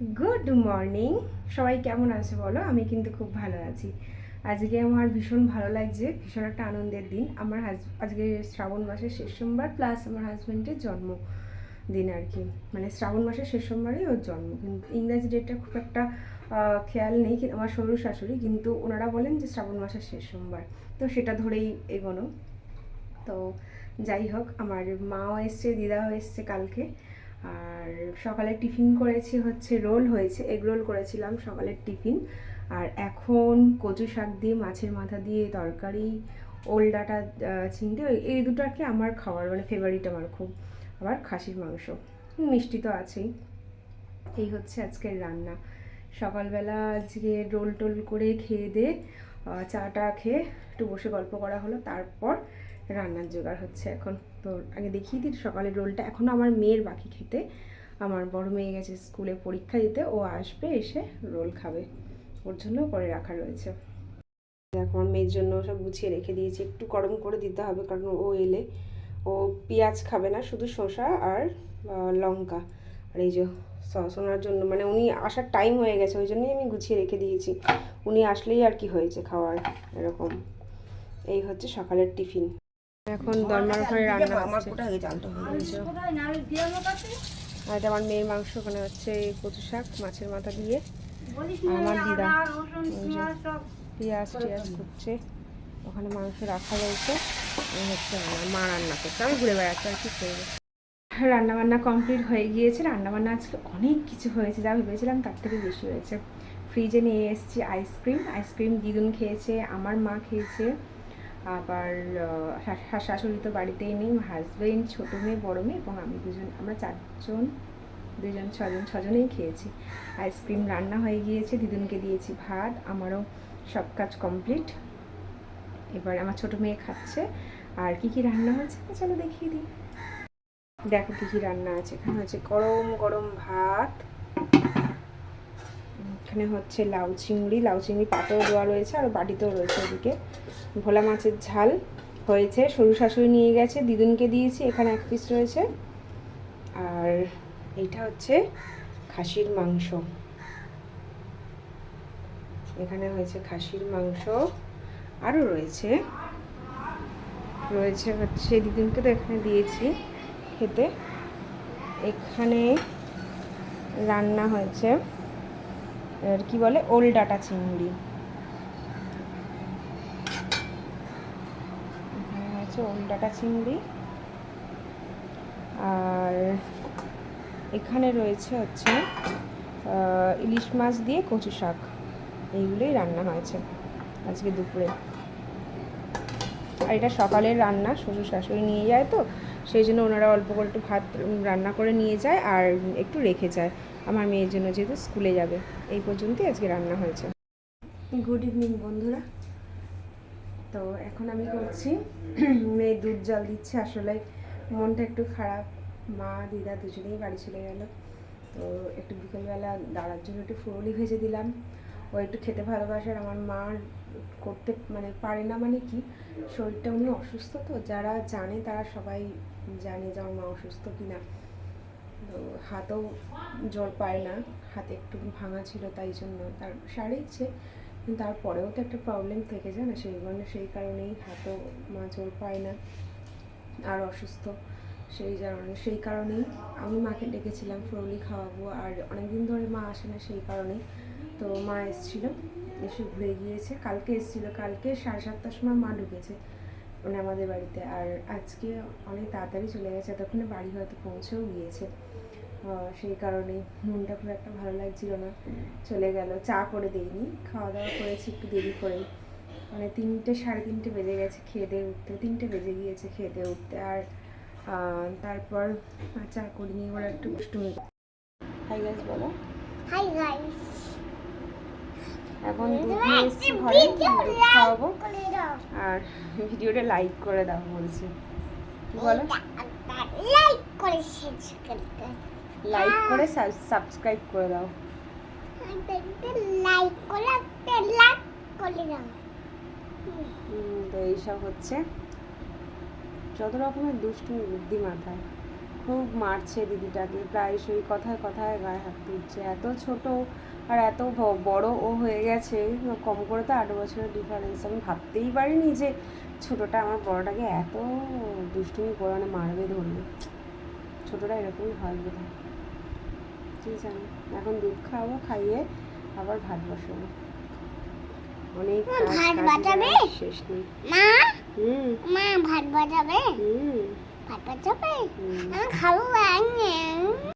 Good morning. সবাই কেমন আছে বলো? আমি কিন্তু খুব ভালো আছি। আজকে আমার ভীষণ ভালো লাগছে, ভীষণ একটা আনন্দের দিন। আমার আজকে শ্রাবণ মাসের শেষ সোমবার প্লাস আমার হাজব্যান্ডের জন্মদিন আর কি। মানে শ্রাবণ মাসের শেষ সোমবারই ওর জন্ম, কিন্তু ইংরাজি ডেটটা খুব একটা খেয়াল নেই। আমার শ্বশুর শাশুড়ি কিন্তু ওনারা বলেন যে শ্রাবণ মাসের শেষ সোমবার, তো সেটা ধরেই এগোনো। তো যাই হোক, আমার মাও এসছে, দিদাও এসছে কালকে। আর সকালে টিফিন করেছি হচ্ছে রোল হয়েছে, এগ রোল করেছিলাম সকালের টিফিন। আর এখন কচু শাক দিয়ে মাছের মাথা দিয়ে তরকারি, ওল ডাঁটা চিংড়ি, এই দুটো আর কি আমার খাওয়ার মানে ফেভারিট আমার খুব। আবার খাসির মাংস, মিষ্টি তো আছেই। এই হচ্ছে আজকের রান্না। সকালবেলা আজকে রোল টোল করে খেয়ে দিয়ে চাটা খেয়ে একটু বসে গল্প করা হলো, তারপর রান্নার জোগাড় হচ্ছে এখন। তো আগে দেখিয়ে দিই সকালের রোলটা। এখনও আমার মেয়ের বাকি খেতে। আমার বড় মেয়ে গেছে স্কুলে পরীক্ষা দিতে, ও আসবে, এসে রোল খাবে, ওর জন্য করে রাখা রয়েছে। দেখো আমার মেয়ের জন্য সব গুছিয়ে রেখে দিয়েছি, একটু গরম করে দিতে হবে কারণ ও এলে ও পেঁয়াজ খাবে না, শুধু শসা আর লঙ্কা। আর এই যে সস ওনার জন্য, মানে উনি আসার টাইম হয়ে গেছে, ওই জন্যই আমি গুছিয়ে রেখে দিয়েছি। উনি আসলেই আর কি হয়েছে খাওয়ার এরকম। এই হচ্ছে সকালের টিফিন। এখন দরমার ঘরে রান্না হচ্ছে। আর এটা আমার মেয়ের মাংস, ওখানে হচ্ছে কচু শাক মাছের মাথা দিয়ে। আমার দিদা পেঁয়াজ টিয়াজ করছে, ওখানে মাংস রাখা রয়েছে। হচ্ছে মা রান্না করছে, আমি ঘুরে বেড়াচ্ছি আর কি করবো। রান্নাবান্না কমপ্লিট হয়ে গিয়েছে। রান্নাবান্না আজকে অনেক কিছু হয়েছে, যা ভেবেছিলাম তার থেকে বেশি হয়েছে। ফ্রিজে নিয়ে এসেছি আইসক্রিম দিদুন খেয়েছে, আমার মা খেয়েছে, আবার শাশুড়ি তো বাড়িতেই নেই, হাজব্যান্ড, ছোটো মেয়ে, বড় মেয়ে এবং আমি দুজন, আমরা চারজন, দুজন ছজনেই খেয়েছি। আইসক্রিম রান্না হয়ে গিয়েছে, দিদুনকে দিয়েছি ভাত, আমারও সব কাজ কমপ্লিট। এবার আমার ছোটো মেয়ে খাচ্ছে। আর কি কি রান্না হয়েছে চলো দেখিয়ে দিই। দেখো কী কী রান্না আছে। এখানে হচ্ছে গরম গরম ভাত, এখানে হচ্ছে লাউ চিংড়ি পাতেও দেওয়া রয়েছে, আর বাটিতেও রয়েছে। ওদিকে ভোলা মাছের ঝাল হয়েছে, শ্বশুর শাশুড়ি নিয়ে গেছে, দিদুনকে দিয়েছি, এখানে এক পিস রয়েছে। আর এইটা হচ্ছে খাসির মাংস, এখানে হয়েছে খাসির মাংস। আরও রয়েছে হচ্ছে দিদুনকে তো এখানে দিয়েছি খেতে। এখানে রান্না হয়েছে আর কি বলে ওল ডাঁটা চিংড়ি, এখানে হয়েছে ওল ডাঁটা চিংড়ি। আর এখানে রয়েছে হচ্ছে ইলিশ মাছ দিয়ে কচু শাক, এইগুলোই রান্না হয়েছে আজকে দুপুরে। আর এটা সকালের রান্না, শ্বশুর শাশুড়ি নিয়ে যায় তো সেই জন্য ওনারা অল্প করে একটু ভাত রান্না করে নিয়ে যায় আর একটু রেখে যায় আমার মেয়ের জন্য, যেহেতু স্কুলে যাবে। এই পর্যন্তই আজকে রান্না হয়েছে। গুড ইভিনিং বন্ধুরা। তো এখন আমি করছি মেয়ে দুধ জল দিচ্ছে। আসলে মনটা একটু খারাপ, মা দিদা দুজনেই বাড়ি চলে গেল। তো একটু বিকেলবেলা দাঁড়ার জন্য একটু ফুরুলি ভেজে দিলাম। ও একটু খেতে ভালোবাসার, আমার মা করতে মানে পারে না, মানে কি শরীরটা উনি অসুস্থ, তো যারা জানে তারা সবাই জানে যে আমার মা অসুস্থ কিনা। তো হাতও জোর পায় না, হাতে একটু ভাঙা ছিল, তাই জন্য তার সারিয়েছে, কিন্তু তারপরেও তো একটা প্রবলেম থেকে যায় না, সেই কারণেই হাতও মা জোর পায় না আর অসুস্থ। সেই কারণেই আমি মাকে ডেকেছিলাম ফুরুলি খাওয়াবো, আর অনেকদিন ধরে মা আসে না সেই কারণেই। তো মা এসেছিলো, এসে ঘুরে গিয়েছে। কালকে এসেছিলো, কালকে 7:30টার সময় মা ঢুকেছে মানে আমাদের বাড়িতে। আর আজকে অনেক তাড়াতাড়ি চলে গেছে, এতক্ষণে বাড়ি হয়তো পৌঁছেও গিয়েছে। সেই কারণে মনটা খুব একটা ভালো লাগছিল না, চলে গেল। চা করে দিইনি, খাওয়া দাওয়া করেছি একটু দেরি করে, মানে 3টে 3:30 বেজে গেছে খেয়ে দিয়ে উঠতে, 3টে বেজে গিয়েছে খেয়ে দিয়ে উঠতে। আর তারপর চা করিনি, ওরা একটু দুষ্টুমি। হাই গাইস বলো। হাই গাইস, এখন দুধ নিয়ে এসেছি ঘরে, দুধ খাওয়াবো। আর ভিডিওটা লাইক করে দাও বলছি, কি বলো? লাইক করে সাবস্ক্রাইব করে, লাইক করে সাবস্ক্রাইব করে দাও। লাইক করে লাইক করে দাও। তো এইসব হচ্ছে যত রকমের দুষ্টুমি বুদ্ধি মাথায়, খুব মারছে দিদিটাকে, প্রায়শই কথায় কথায় গায়ে হাত তুলছে। এত ছোট আর এত বড় ও হয়ে গেছে, কম করে তো 8 বছরের ডিফারেন্স। আমি ভাবতেই পারিনি যে ছোটটা আমার বড়টাকে এত দুষ্টুমি করে মানে মারবে ধরবে। ছোটরা এরকমই হয় বোধহয়, কি জানি। এখন দুধ খাওয়াবো, খাইয়ে আবার ভাত বসাবো। অনেক মা, কাজ, ভাত কাজের বাঁচাবে? আর শেষ নেই। মা হুম মা ভাত বাজাবে? হুম ভাত বাজাবে? হুম। আমি খাবো।